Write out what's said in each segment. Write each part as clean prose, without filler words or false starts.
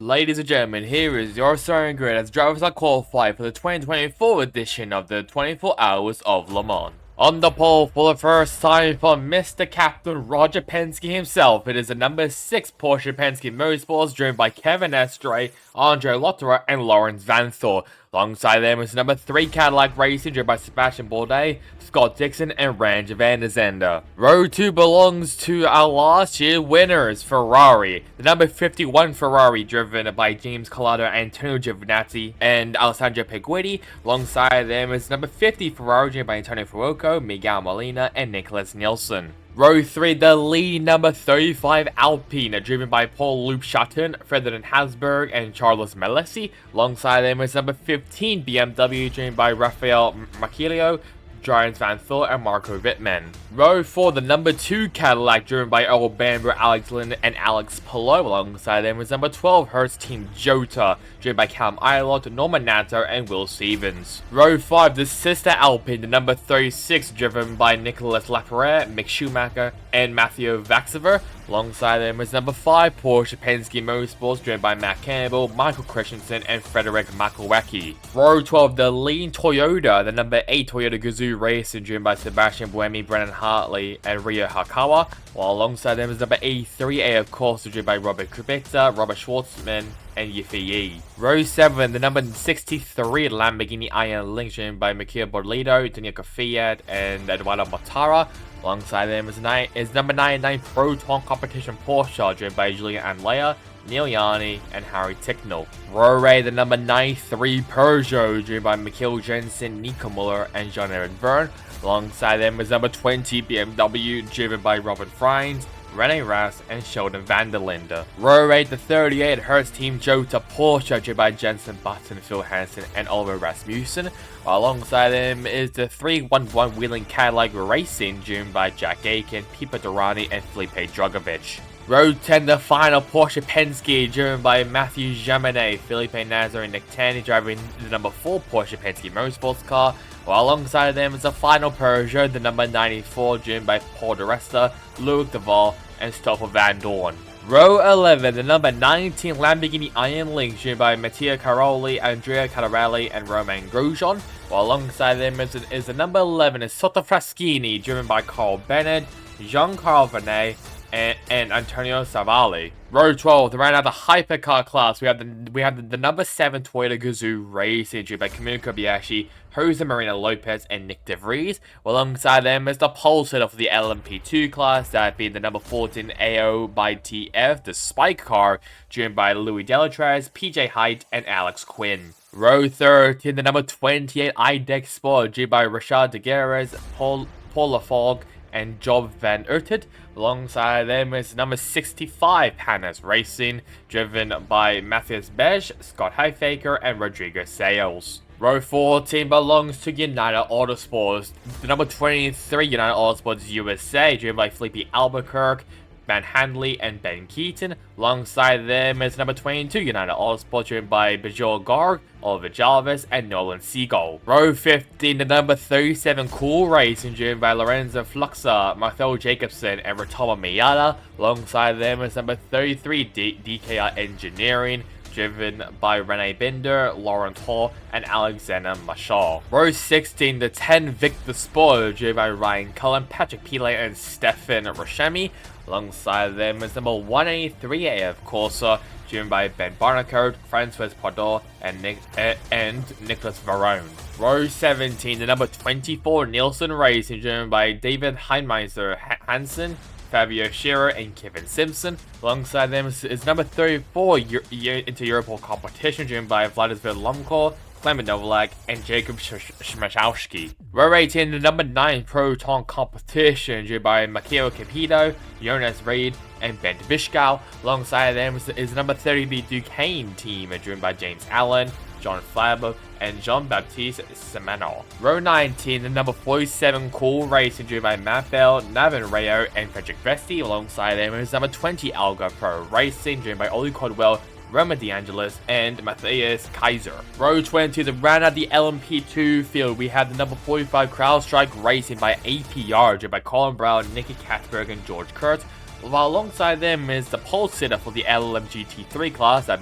Ladies and gentlemen, here is your starting grid as drivers are qualified for the 2024 edition of the 24 Hours of Le Mans. On the pole for the first time from Mr. Captain Roger Penske himself, it is the number 6 Porsche Penske Motorsports driven by Kevin Estre, Andre Lotterer, and Lawrence Vanthoor. Alongside them is number 3 Cadillac Racing driven by Sebastian Bourdais, Scott Dixon, and Randy van der Zande. Row 2 belongs to our last year winners, Ferrari. The number 51 Ferrari driven by James Calado, Antonio Giovinazzi, and Alessandro Peguetti. Alongside them is number 50 Ferrari driven by Antonio Fuoco, Miguel Molina, and Nicholas Nielsen. Row 3, the lead number 35 Alpine, driven by Paul Loupchatin, Ferdinand Hasberg, and Charles Malesi. Alongside them is number 15 BMW, driven by Rafael Marquillo, Giants Vanthoor, and Marco Wittmann. Row 4, the number 2 Cadillac, driven by Earl Bamber, Alex Lynn, and Alex Palou. Alongside them is number 12 Hertz Team Jota, driven by Callum Ilott, Norman Natter, and Will Stevens. Row 5, the sister Alpine, the number 36, driven by Nicolas Laperere, Mick Schumacher, and Matthew Vaxiver. Alongside them is number 5 Porsche Penske Motorsports, driven by Matt Campbell, Michael Christensen, and Frederick Makowiecki. Row 12, the lean Toyota, the number 8 Toyota Gazoo Racing, driven by Sebastian Buemi, Brennan Hartley, and Ryo Hakawa. While alongside them is number 83 AF Corsa, driven by Robert Kubica, Robert Schwartzman, and Yiffy Yi. Row 7, the number 63 Lamborghini Iron Lynx, driven by Michael Borlito, Daniel Fiat, and Eduardo Mortara. Alongside them is number 99 Proton Competition Porsche, driven by Julian Andlea, Neil Yanni, and Harry Ticknell. Row 8, the number 93 Peugeot, driven by Mikhail Jensen, Nico Muller, and Jean-Eric Verne. Alongside them is number 20 BMW, driven by Robert Freins, Rene Rast, and Sheldon van der Linde. Row 8, the 38 Hertz Team Jota Porsche, driven by Jensen Button, Phil Hansen, and Oliver Rasmussen. While alongside them is the 311 Wheeling Cadillac Racing, driven by Jack Aiken, Pipo Durrani, and Felipe Drugovich. Row 10, the final Porsche Penske, driven by Matthew Jaminet, Felipe Nasr, and Nick Tandy, driving the number 4 Porsche Penske Motorsports car. While alongside them is the final Peugeot, the number 94, driven by Paul di Resta, Loic Duval, and Stoffel Van Dorn. Row 11, the number 19 Lamborghini Iron Lynx, driven by Mattia Caroli, Andrea Catarelli, and Romain Grosjean. While alongside them is the number 11 is Sotto Fraschini, driven by Carl Bennett, Jean-Carl Vernet, and Antonio Savali. Row 12, to round out the hypercar class, we have the number 7 Toyota Gazoo Racing, driven by Camilo Kobayashi, Jose Marina Lopez, and Nick De Vries. Alongside them is the pole sitter for the LMP2 class, that being the number 14 AO by TF, the Spike car, driven by Louis Delatrez, PJ Height, and Alex Quinn. Row 13, the number 28 IDEX Sport, driven by Rashad Degueres, Paul Lafog, and Job Van Urted. Alongside them is number 65 Panas Racing, driven by Matthias Beige, Scott Heifaker, and Rodrigo Sales. Row 14 belongs to United Autosports. The number 23 United Autosports USA, driven by Felipe Albuquerque, Ben Handley, and Ben Keaton. Alongside them is number 22 United Autosports, driven by Bajor Garg, Oliver Jarvis, and Nolan Seagull. Row 15, the number 37 Cool Racing, driven by Lorenzo Fluxa, Marcel Jacobson, and Rotoma Miata. Alongside them is number 33 DKR Engineering, driven by Rene Binder, Laurent Hall, and Alexander Machal. Row 16, the 10 Victor Sport, driven by Ryan Cullen, Patrick Pile, and Stefan Rochemi. Alongside them is number 183 AF Corsa, driven by Ben Barnacote, Francois Pardot, and Nicholas Varone. Row 17, the number 24 Nielsen Racing, driven by David Heinmeister Hansen, Fabio Scherer, and Kevin Simpson. Alongside them is number 34 into Europol Competition, driven by Vladimir Lomko, Clement Novalak, and Jacob Schmachowski. Row 18, the number 9 Proton Competition, driven by Makio Capito, Jonas Reid, and Ben Vishkow. Alongside them is number 30 Duquesne team, driven by James Allen, John Flabo, and Jean-Baptiste Semeno. Row 19, the number 47 Cool Racing, driven by Matt Bell, Navin Rayo, and Frederick Vesti. Alongside them is number 20 Alga Pro Racing, driven by Oli Caldwell, Roma DeAngelis, and Matthias Kaiser. Row 20, to round out the LMP2 field, we have the number 45 CrowdStrike Racing by APR, driven by Colin Brown, Nicky Katzberg, and George Kurtz. while alongside them is the pole sitter for the LMGT3 class, that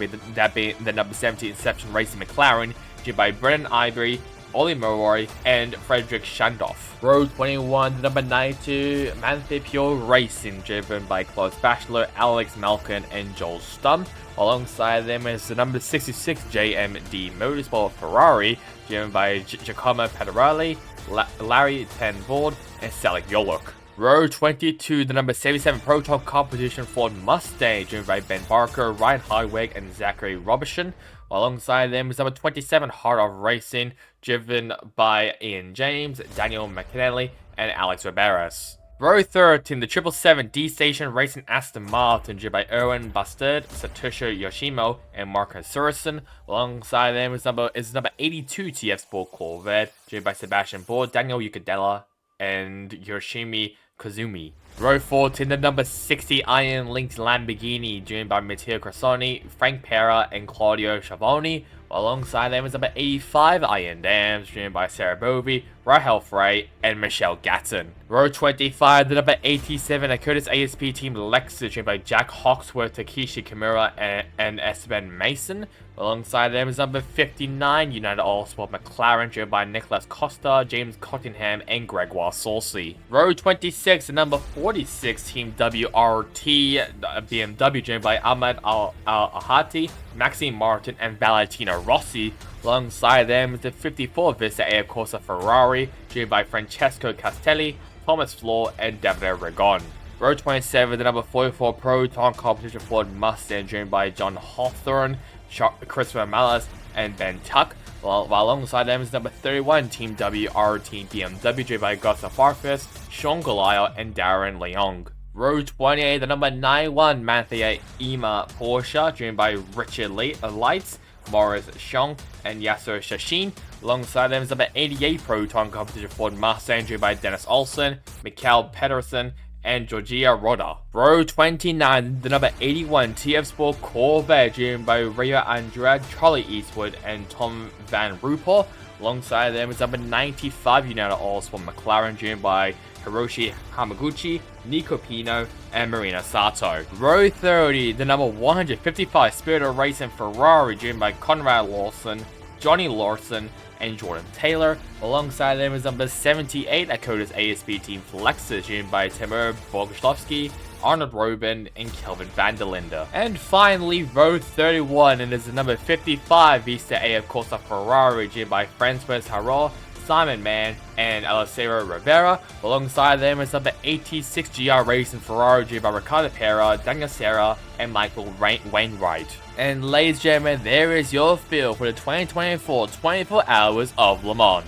being the number 70 Inception Racing McLaren, driven by Brennan Ivory, Ollie Murray, and Frederick Shandoff. Row 21, the number 92 Manthey Pure Racing, driven by Klaus Bachelor, Alex Malkin, and Joel Stum. Alongside them is the number 66 JMD Motorsport Ferrari, driven by Giacomo Pederali, Larry Ten Voord, and Selig Yoluk. Row 22, the number 77 Proton Competition Ford Mustang, driven by Ben Barker, Ryan Heiweg, and Zachary Robertson. Alongside them is number 27 Heart of Racing, driven by Ian James, Daniel McKinley, and Alex Riberas. Row 13, the 777 D-Station Racing Aston Martin, driven by Erwin Bastard, Satoshi Yoshimo, and Marcus Surison. Alongside them is number 82 TF Sport Corvette, driven by Sebastian Bourg, Daniel Yukadella, and Yoshimi Kazumi. Row 14, the number 60 Iron Linked Lamborghini, driven by Matteo Crasoni, Frank Pera, and Claudio Schiavone. Alongside them is number 85 Iron Dams, driven by Sarah Bovey, Rahel Frey, and Michelle Gatton. Row 25, the number 87 Curtis ASP Team Lexus, driven by Jack Hawksworth, Takeshi Kimura, and Esteban Mason. Alongside them is number 59 United Autosport McLaren, driven by Nicholas Costa, James Cottingham, and Gregoire Saucy. Row 26, the number 46 Team WRT BMW, driven by Ahmed Al-Ahati, Maxime Martin, and Valentino Rossi. Alongside them is the 54 Vista Air Corsa Ferrari, driven by Francesco Castelli, Thomas Floor, and Davide Regon. Row 27, the number 44 Proton Competition Ford Mustang, driven by John Hawthorne, Christopher Mallas, and Ben Tuck. While alongside them is number 31 Team WRT BMW, driven by Gustav Farfus, Sean Goliath, and Darren Leong. Row 28, the number 91 Manthey EMA Porsche, driven by Richard Leitz, Morris Xiong, and Yasser Shashin. Alongside them is number 88 Proton Competition Ford Mustang, driven by Dennis Olsen, Mikael Pedersen, and Georgia Roda. Row 29, the number 81 TF Sport Corvette, driven by Rio Andrade, Charlie Eastwood, and Tom Van Rupel. Alongside them is number 95 United Autosport McLaren, driven by Hiroshi Hamaguchi, Nico Pino, and Marina Sato. Row 30, the number 155 Spirit of Racing Ferrari, driven by Conrad Lawson, Johnny Lawson, and Jordan Taylor. Alongside them is number 78 Dakota's ASP Team Lexus, driven by Timur Boguslavsky, Arnold Robin, and Kelvin van der Linde. And finally, row 31, and is the number 55 Vista AF Corsa Ferrari, driven by Francois Harol, Simon Mann, and Alessandro Rivera. Alongside them is number 86 GR Racing Ferrari, driven by Ricardo Pera, Daniel Serra, and Michael Wainwright. And ladies and gentlemen, there is your feel for the 2024 24 Hours of Le Mans.